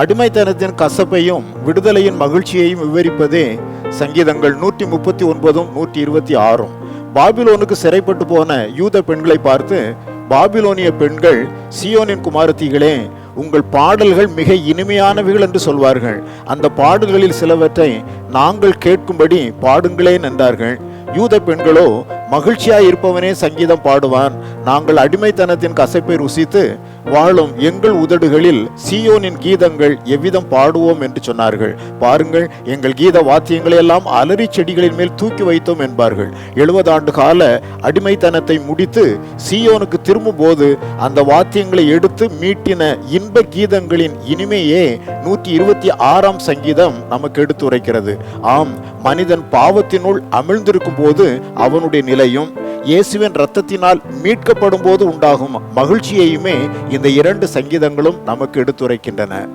அடிமைத்தனத்தின் கசப்பையும் விடுதலையின் மகிழ்ச்சியையும் விவரிப்பதே சங்கீதங்கள் 139 126. பாபிலோனுக்கு சிறைப்பட்டு போன யூத பெண்களை பார்த்து, பாபிலோனிய பெண்கள், சீயோனின் குமாரத்திகளே, உங்கள் பாடல்கள் மிக இனிமையானவைகள் என்று சொல்வார்கள். அந்த பாடல்களில் சிலவற்றை நாங்கள் கேட்கும்படி பாடுங்களேன் என்றார்கள். யூத பெண்களோ, மகிழ்ச்சியாய் இருப்பவனே சங்கீதம் பாடுவான், நாங்கள் அடிமைத்தனத்தின் கசப்பை ருசித்து வாழும் எங்கள் உதடுகளில் சீயோனின் கீதங்கள் எவ்விதம் பாடுவோம் என்று சொன்னார்கள். பாருங்கள், எங்கள் கீத வாத்தியங்களை எல்லாம் அலறி செடிகளின் மேல் தூக்கி வைத்தோம் என்பார்கள். 70 ஆண்டு கால அடிமைத்தனத்தை முடித்து சீயோனுக்கு திரும்பும் போது அந்த வாத்தியங்களை எடுத்து மீட்டின இன்ப கீதங்களின் இனிமையே 126ஆம் சங்கீதம் நமக்கு எடுத்துரைக்கிறது. ஆம், மனிதன் பாவத்தினுள் அமிழ்ந்திருக்கும் போது அவனுடைய நிலையும் இயேசுவின் இரத்தத்தினால் மீட்கப்படும் போது உண்டாகும் மகிழ்ச்சியையுமே இந்த 2 சங்கீதங்களும் நமக்கு எடுத்துரைக்கின்றன.